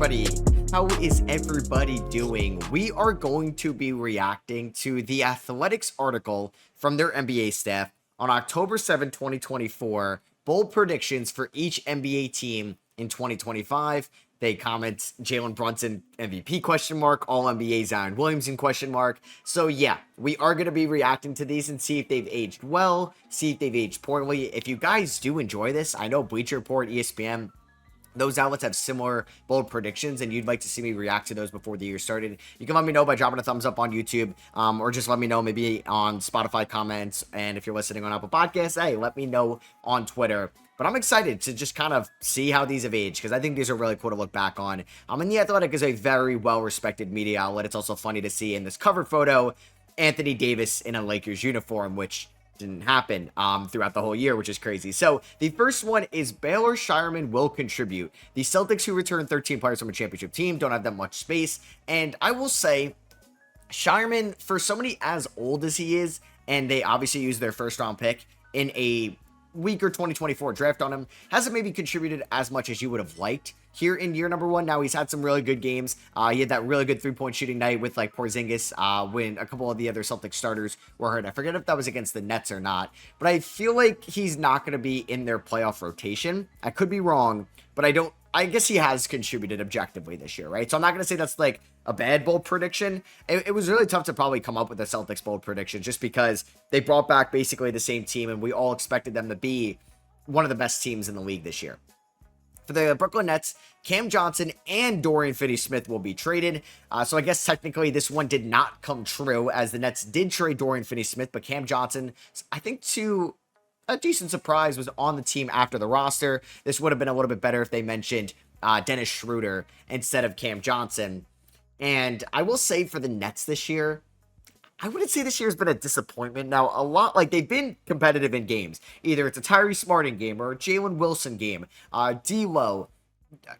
everybody? How is everybody doing? We are going to be reacting to the Athletics article from their NBA staff on October 7, 2024. Bold predictions for each NBA team in 2025. They comment Jalen Brunson MVP question mark, all NBA Zion Williamson question mark. So yeah, we are going to be reacting to these and see if they've aged well, see if they've aged poorly. If you guys do enjoy this, I know Bleacher Report, ESPN, those outlets have similar bold predictions and you'd like to see me react to those before the year started, you can let me know by dropping a thumbs up on YouTube, or just let me know maybe on Spotify comments. And if you're listening on Apple Podcasts, hey, let me know on Twitter. But I'm excited to just kind of see how these have aged, because I think these are really cool to look back on. And The Athletic is a very well-respected media outlet. It's also funny to see in this cover photo Anthony Davis in a Lakers uniform, which didn't happen throughout the whole year, which is crazy. So the first one is Baylor Shireman will contribute. The Celtics, who return 13 players from a championship team, don't have that much space. And I will say, Shireman, for somebody as old as he is, and they obviously used their first round pick in a weaker 2024 draft on him, hasn't maybe contributed as much as you would have liked here in year number one. Now he's had some really good games. He had that really good three-point shooting night with like Porzingis when a couple of the other Celtics starters were hurt. I forget if that was against the Nets or not, but I feel like he's not going to be in their playoff rotation. I could be wrong, but I guess he has contributed objectively this year, right? So I'm not going to say that's like a bad bold prediction. It was really tough to probably come up with a Celtics bold prediction just because they brought back basically the same team and we all expected them to be one of the best teams in the league this year. For the Brooklyn Nets, Cam Johnson and Dorian Finney-Smith will be traded. So I guess technically this one did not come true, as the Nets did trade Dorian Finney-Smith, but Cam Johnson, I think to a decent surprise, was on the team after the roster. This would have been a little bit better if they mentioned Dennis Schroeder instead of Cam Johnson. And I will say for the Nets this year, I wouldn't say this year has been a disappointment. Now, a lot, like, they've been competitive in games. Either it's a Tyrese Smartin game or a Jalen Wilson game. D'Lo,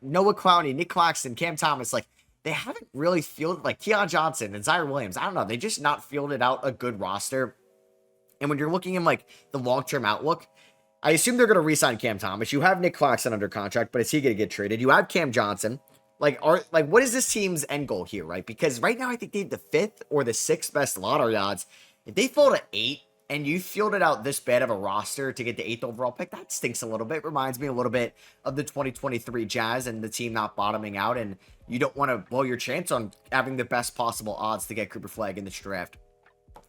Noah Clowney, Nick Claxton, Cam Thomas, like, they haven't really fielded, like, Keon Johnson and Zion Williams. I don't know. They just not fielded out a good roster. And when you're looking in, like, the long-term outlook, I assume they're going to re-sign Cam Thomas. You have Nick Claxton under contract, but is he going to get traded? You have Cam Johnson. What is this team's end goal here, right? Because right now I think they have the 5th or the 6th best lottery odds. If they fall to 8 and you fielded out this bad of a roster to get the 8th overall pick, that stinks a little bit. Reminds me a little bit of the 2023 Jazz and the team not bottoming out, and you don't want to blow your chance on having the best possible odds to get Cooper Flagg in this draft.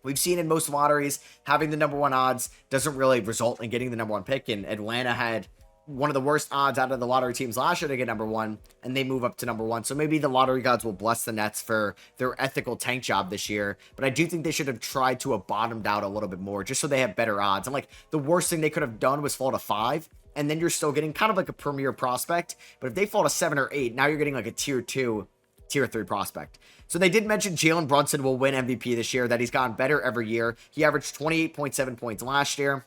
We've seen in most lotteries, having the number one odds doesn't really result in getting the number one pick, and Atlanta had one of the worst odds out of the lottery teams last year to get number one, and they move up to number one. So maybe the lottery gods will bless the Nets for their ethical tank job this year, but I do think they should have tried to have bottomed out a little bit more just so they have better odds. And like, the worst thing they could have done was fall to 5, and then you're still getting kind of like a premier prospect. But if they fall to 7 or 8, now you're getting like a tier 2, tier 3 prospect. So they did mention Jalen Brunson will win MVP this year, that he's gotten better every year. He averaged 28.7 points last year.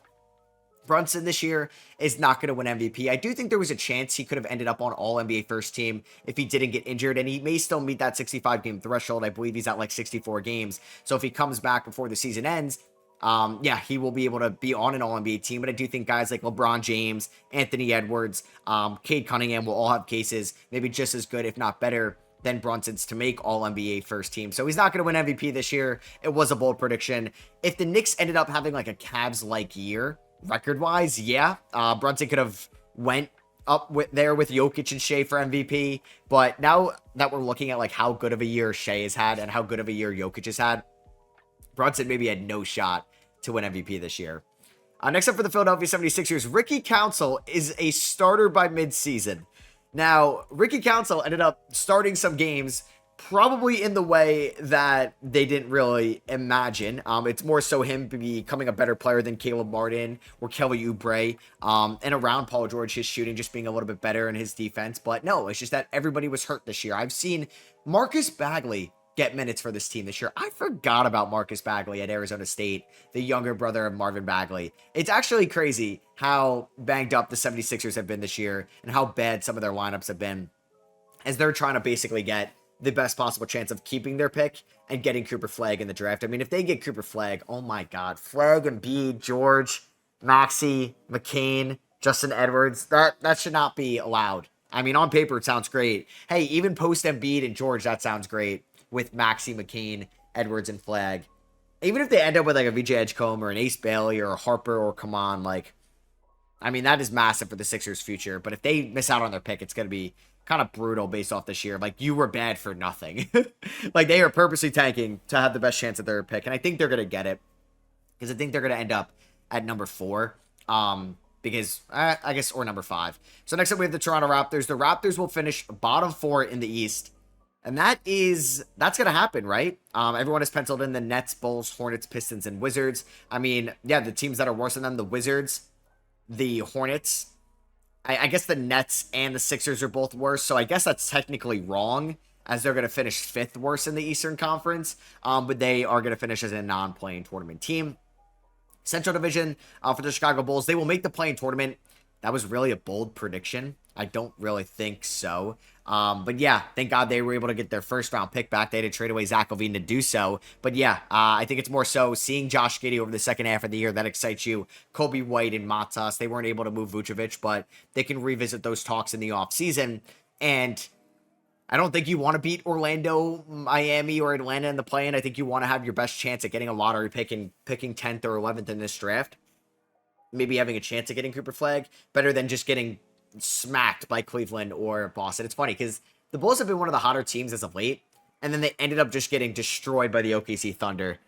Brunson this year is not going to win MVP. I do think there was a chance he could have ended up on all NBA first team if he didn't get injured, and he may still meet that 65 game threshold. I believe he's at like 64 games. So if he comes back before the season ends, yeah, he will be able to be on an all NBA team. But I do think guys like LeBron James, Anthony Edwards, Cade Cunningham will all have cases maybe just as good, if not better, than Brunson's to make all NBA first team. So he's not going to win MVP this year. It was a bold prediction. If the Knicks ended up having like a Cavs-like year, record-wise, yeah, Brunson could have went up there with Jokic and Shea for MVP. But now that we're looking at like how good of a year Shea has had and how good of a year Jokic has had, Brunson maybe had no shot to win MVP this year. Next up for the Philadelphia 76ers, Ricky Council is a starter by midseason. Now, Ricky Council ended up starting some games probably in the way that they didn't really imagine. It's more so him becoming a better player than Caleb Martin or Kelly Oubre, and around Paul George, his shooting just being a little bit better in his defense. But no, it's just that everybody was hurt this year. I've seen Marcus Bagley get minutes for this team this year. I forgot about Marcus Bagley at Arizona State, the younger brother of Marvin Bagley. It's actually crazy how banged up the 76ers have been this year and how bad some of their lineups have been, as they're trying to basically get the best possible chance of keeping their pick and getting Cooper Flagg in the draft. I mean, if they get Cooper Flagg, oh my God, Flagg, Embiid, George, Maxey, McCain, Justin Edwards, that should not be allowed I mean, on paper, it sounds great. Hey, even post Embiid and George, that sounds great with Maxey, McCain, Edwards, and Flag. Even if they end up with like a VJ Edgecombe or an Ace Bailey or a Harper or Kaman, like, I mean, that is massive for the Sixers' future. But if they miss out on their pick, it's going to be kind of brutal based off this year. Like, you were bad for nothing. Like, they are purposely tanking to have the best chance at their pick. And I think they're going to get it because I think they're going to end up at number 4. Because, I guess, or number 5. So next up, we have the Toronto Raptors. The Raptors will finish bottom 4 in the East. And that's going to happen, right? Everyone has penciled in the Nets, Bulls, Hornets, Pistons, and Wizards. I mean, yeah, the teams that are worse than them, the Wizards, the Hornets. I guess the Nets and the Sixers are both worse. So I guess that's technically wrong, as they're going to finish 5th worst in the Eastern Conference. But they are going to finish as a non-playing tournament team. Central Division for the Chicago Bulls, they will make the play-in tournament. That was really a bold prediction. I don't really think so. But yeah, thank God they were able to get their first round pick back. They had to trade away Zach LaVine to do so. But yeah, I think it's more so seeing Josh Giddey over the second half of the year that excites you. Kobe White and Matas, they weren't able to move Vucevic, but they can revisit those talks in the offseason. And I don't think you want to beat Orlando, Miami, or Atlanta in the play-in. I think you want to have your best chance at getting a lottery pick and picking 10th or 11th in this draft. Maybe having a chance at getting Cooper Flag better than just getting smacked by Cleveland or Boston. It's funny because the Bulls have been one of the hotter teams as of late, and then they ended up just getting destroyed by the OKC Thunder.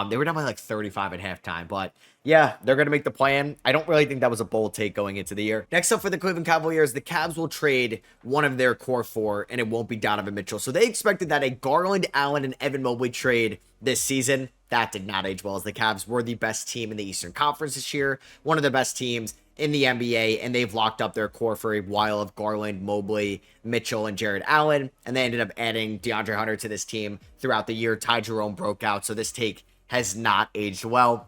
They were down by like 35 at halftime, but yeah, they're going to make the plan. I don't really think that was a bold take going into the year. Next up for the Cleveland Cavaliers, the Cavs will trade one of their core 4, and it won't be Donovan Mitchell. So they expected that a Garland, Allen, and Evan Mobley trade this season. That did not age well, as the Cavs were the best team in the Eastern Conference this year, one of the best teams in the NBA, and they've locked up their core for a while of Garland, Mobley, Mitchell, and Jared Allen, and they ended up adding DeAndre Hunter to this team throughout the year. Ty Jerome broke out, so this take has not aged well.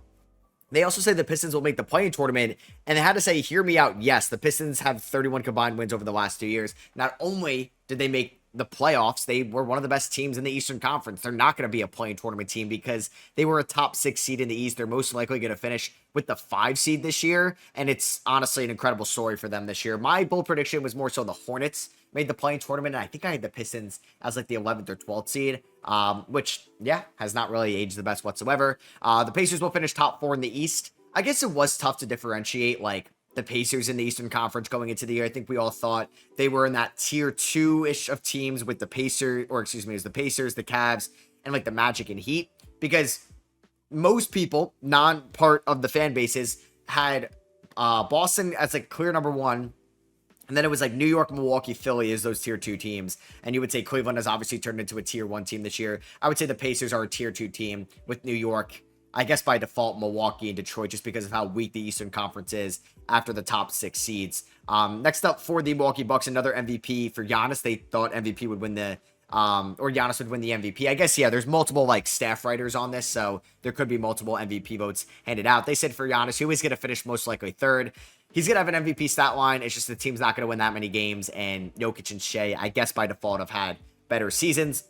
They also say the Pistons will make the play-in tournament, and they had to say, hear me out, yes, the Pistons have 31 combined wins over the last 2 years. Not only did they make the playoffs, they were one of the best teams in the Eastern Conference. They're not going to be a play-in tournament team because they were a top 6 seed in the East. They're most likely going to finish with the 5 seed this year, and it's honestly an incredible story for them this year. My bold prediction was more so the Hornets made the play-in tournament, and I think I had the Pistons as like the 11th or 12th seed, which, yeah, has not really aged the best whatsoever. The Pacers will finish top 4 in the East. I guess it was tough to differentiate, like, the Pacers in the Eastern Conference going into the year. I think we all thought they were in that tier 2-ish of teams with the Pacers, or excuse me, it was the Pacers, the Cavs, and like the Magic and Heat, because most people, non-part of the fan bases, had Boston as like clear number 1. And then it was like New York, Milwaukee, Philly as those tier 2 teams. And you would say Cleveland has obviously turned into a tier 1 team this year. I would say the Pacers are a tier 2 team with New York, I guess by default, Milwaukee and Detroit, just because of how weak the Eastern Conference is after the top 6 seeds. Next up for the Milwaukee Bucks, another MVP for Giannis. They thought MVP would win the, or Giannis would win the MVP. I guess, yeah, there's multiple like staff writers on this, so there could be multiple MVP votes handed out. They said for Giannis, who is going to finish most likely 3rd. He's going to have an MVP stat line. It's just the team's not going to win that many games, and Jokic and Shea, I guess by default, have had better seasons.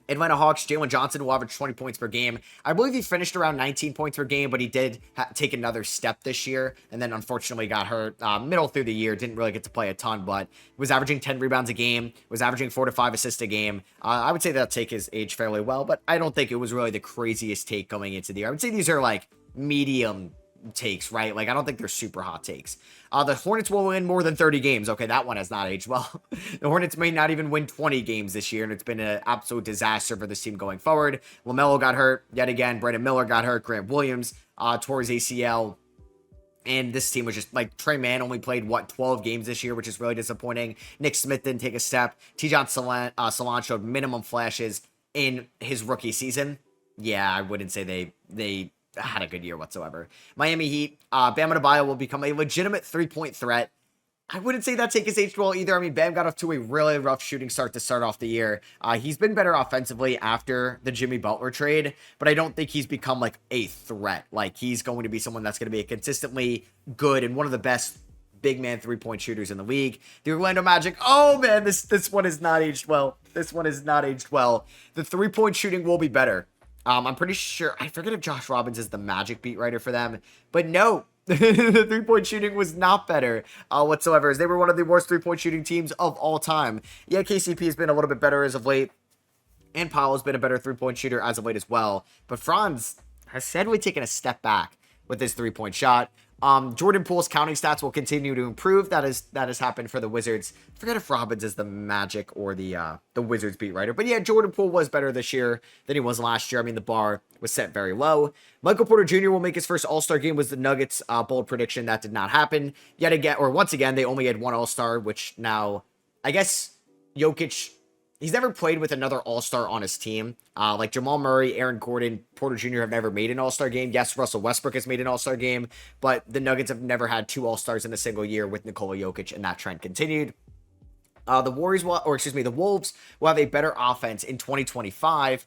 Atlanta Hawks, Jalen Johnson will average 20 points per game. I believe he finished around 19 points per game, but he did take another step this year, and then unfortunately got hurt middle through the year. Didn't really get to play a ton, but was averaging 10 rebounds a game, was averaging 4 to 5 assists a game. I would say that take is aged fairly well, but I don't think it was really the craziest take going into the year. I would say these are like medium takes, right? Like, I don't think they're super hot takes. The Hornets will win more than 30 games. Okay, that one has not aged well. The Hornets may not even win 20 games this year, and it's been an absolute disaster for this team going forward. LaMelo got hurt yet again. Brandon Miller got hurt. Grant Williams tore his ACL. And this team was just like, Trey Mann only played, 12 games this year, which is really disappointing. Nick Smith didn't take a step. Tijon Salon showed minimum flashes in his rookie season. Yeah, I wouldn't say they had a good year whatsoever. Miami Heat, Bam Adebayo will become a legitimate 3-point threat. I wouldn't say that take is aged well either. I mean, Bam got off to a really rough shooting start to start off the year. He's been better offensively after the Jimmy Butler trade, but I don't think he's become like a threat. Like, he's going to be someone that's going to be a consistently good and one of the best big man 3-point shooters in the league. The Orlando Magic, oh man, this one is not aged well. This one is not aged well. The 3-point shooting will be better. I'm pretty sure, I forget if Josh Robbins is the Magic beat writer for them, but no, The three-point shooting was not better whatsoever, as they were one of the worst three-point shooting teams of all time. Yeah, KCP has been a little bit better as of late, and Powell has been a better three-point shooter as of late as well. But Franz has sadly taken a step back with his three-point shot. Jordan Poole's counting stats will continue to improve. That has happened for the Wizards. I forget if Robbins is the Magic or the Wizards beat writer. But yeah, Jordan Poole was better this year than he was last year. I mean, the bar was set very low. Michael Porter Jr. will make his first All-Star game, was the Nuggets' bold prediction. That did not happen. Once again, they only had one All-Star, which now, I guess, Jokic... He's never played with another All-Star on his team. Like Jamal Murray, Aaron Gordon, Porter Jr. have never made an All-Star game. Yes, Russell Westbrook has made an All-Star game, but the Nuggets have never had two All-Stars in a single year with Nikola Jokic, and that trend continued. The Wolves will have a better offense in 2025.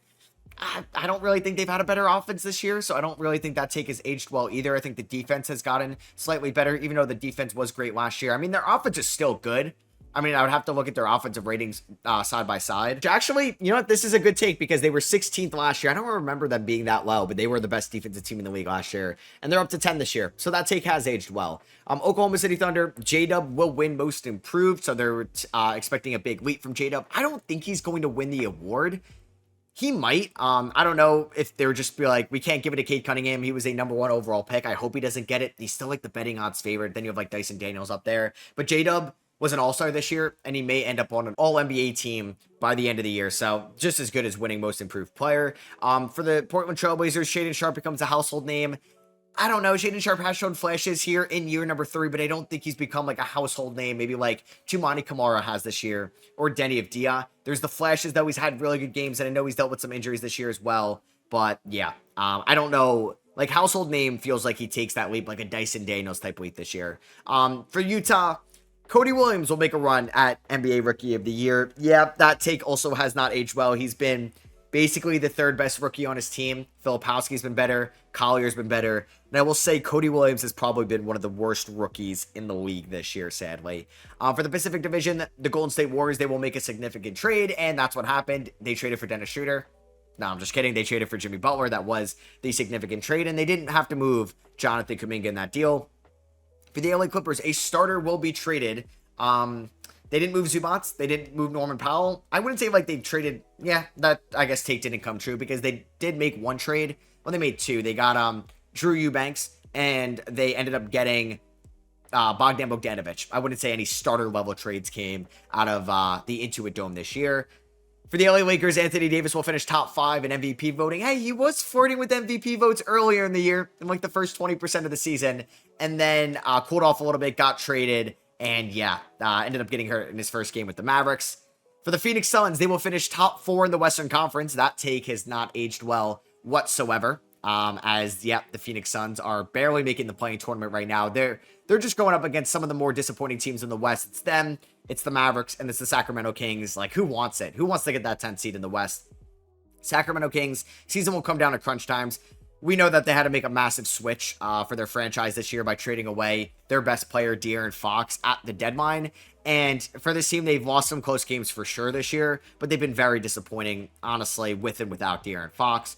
I don't really think they've had a better offense this year, so I don't really think that take has aged well either. I think the defense has gotten slightly better, even though the defense was great last year. I mean, their offense is still good. I mean, I would have to look at their offensive ratings side by side. Actually, you know what? This is a good take because they were 16th last year. I don't remember them being that low, but they were the best defensive team in the league last year. And they're up to 10 this year. So that take has aged well. Oklahoma City Thunder, J-Dub will win most improved. So they're expecting a big leap from J-Dub. I don't think he's going to win the award. He might. I don't know if they would just be like, we can't give it to Cade Cunningham. He was a number 1 overall pick. I hope he doesn't get it. He's still like the betting odds favorite. Then you have like Dyson Daniels up there. But J-Dub was an all-star this year, and he may end up on an all-NBA team by the end of the year. So just as good as winning most improved player. For the Portland Trailblazers, Shaedon Sharpe becomes a household name. I don't know. Shaedon Sharpe has shown flashes here in year number 3, but I don't think he's become like a household name. Maybe like Chumani Kamara has this year, or Denny Avdia. There's the flashes, though. He's had really good games, and I know he's dealt with some injuries this year as well. But yeah, I don't know. Like, household name feels like he takes that leap, like a Dyson Daniels type leap this year. For Utah, Cody Williams will make a run at NBA Rookie of the Year. Yeah, that take also has not aged well. He's been basically the third best rookie on his team. Filipowski's been better. Collier's been better. And I will say Cody Williams has probably been one of the worst rookies in the league this year, sadly. For the Pacific Division, the Golden State Warriors, they will make a significant trade, and that's what happened. They traded for Dennis Schroeder. No, I'm just kidding. They traded for Jimmy Butler. That was the significant trade, and they didn't have to move Jonathan Kuminga in that deal. For the LA Clippers, a starter will be traded. They didn't move Zubats. They didn't move Norman Powell. I wouldn't say like they traded. Yeah, that I guess take didn't come true because they did make one trade. Well, they made two. They got Drew Eubanks, and they ended up getting Bogdan Bogdanovic. I wouldn't say any starter level trades came out of the Intuit Dome this year. For the LA Lakers, Anthony Davis will finish top 5 in MVP voting. Hey, he was flirting with MVP votes earlier in the year, in like the first 20% of the season, and then cooled off a little bit, got traded, and yeah, ended up getting hurt in his first game with the Mavericks. For the Phoenix Suns, they will finish top 4 in the Western Conference. That take has not aged well whatsoever. The Phoenix Suns are barely making the play-in tournament right now. They're just going up against some of the more disappointing teams in the West. It's them, it's the Mavericks, and it's the Sacramento Kings. Like, who wants it? Who wants to get that 10th seed in the West? Sacramento Kings, season will come down to crunch times. We know that they had to make a massive switch for their franchise this year by trading away their best player, De'Aaron Fox, at the deadline. And for this team, they've lost some close games for sure this year, but they've been very disappointing, honestly, with and without De'Aaron Fox.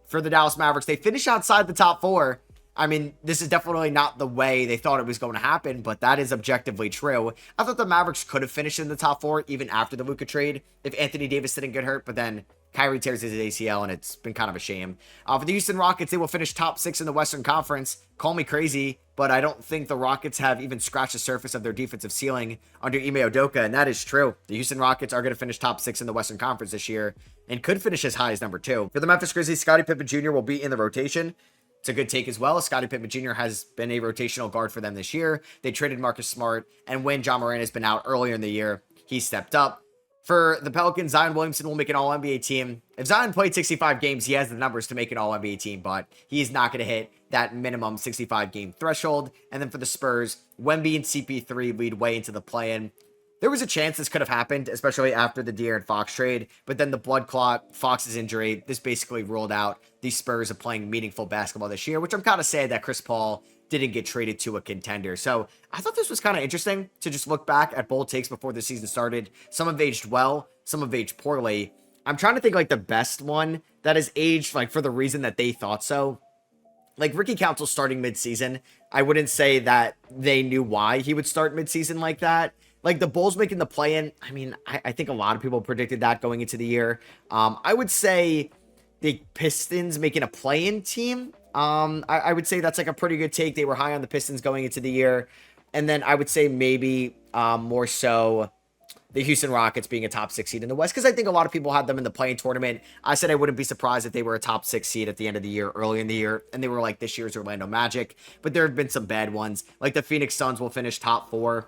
For the Dallas Mavericks, they finish outside the top 4. I mean, this is definitely not the way they thought it was going to happen, but that is objectively true. I thought the Mavericks could have finished in the top 4 even after the Luka trade if Anthony Davis didn't get hurt, but then Kyrie tears his ACL, and it's been kind of a shame. For the Houston Rockets, they will finish top 6 in the Western Conference. Call me crazy, but I don't think the Rockets have even scratched the surface of their defensive ceiling under Ime Udoka, and that is true. The Houston Rockets are going to finish top 6 in the Western Conference this year and could finish as high as number 2. For the Memphis Grizzlies, Scottie Pippen Jr. will be in the rotation. It's a good take as well. Scottie Pippen Jr. has been a rotational guard for them this year. They traded Marcus Smart, and when John Moran has been out earlier in the year, he stepped up. For the Pelicans, Zion Williamson will make an All-NBA team. If Zion played 65 games, he has the numbers to make an All-NBA team, but he's not going to hit that minimum 65-game threshold. And then for the Spurs, Wemby and CP3 lead way into the play-in. There was a chance this could have happened, especially after the De'Aaron Fox trade, but then the blood clot, Fox's injury, this basically ruled out the Spurs of playing meaningful basketball this year, which I'm kind of sad that Chris Paul didn't get traded to a contender. So I thought this was kind of interesting to just look back at bold takes before the season started. Some have aged well, some have aged poorly. I'm trying to think like the best one that has aged like for the reason that they thought so. like Ricky Council starting midseason, I wouldn't say that they knew why he would start midseason like that. Like the Bulls making the play-in, I mean, I think a lot of people predicted that going into the year. I would say the Pistons making a play-in team. I would say that's like a pretty good take. They were high on the Pistons going into the year. And then I would say maybe more so the Houston Rockets being a top 6 seed in the West, because I think a lot of people had them in the play-in tournament. I said I wouldn't be surprised if they were a top 6 seed at the end of the year, early in the year, and they were like this year's Orlando Magic. But there have been some bad ones. Like the Phoenix Suns will finish top 4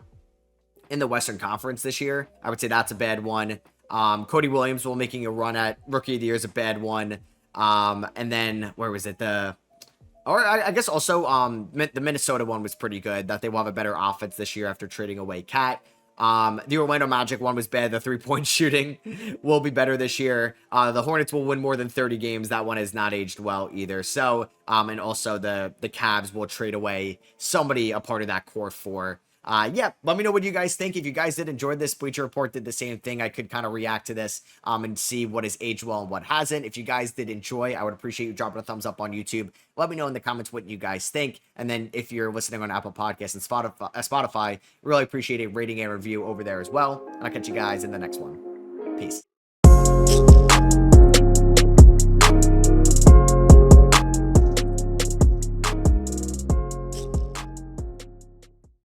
in the Western Conference this year. I would say that's a bad one. Cody Williams will making a run at Rookie of the Year is a bad one. And then, where was it? I guess also the Minnesota one was pretty good, that they will have a better offense this year after trading away Cat. The Orlando Magic one was bad. The 3-point shooting will be better this year. The Hornets will win more than 30 games. That one has not aged well either. So, and also the Cavs will trade away somebody a part of that core 4. Yeah, let me know what you guys think. If you guys did enjoy this, Bleacher Report did the same thing. I could kind of react to this and see what has aged well and what hasn't. If you guys did enjoy, I would appreciate you dropping a thumbs up on YouTube. Let me know in the comments what you guys think. And then if you're listening on Apple Podcasts and Spotify, really appreciate a rating and review over there as well. And I'll catch you guys in the next one. Peace.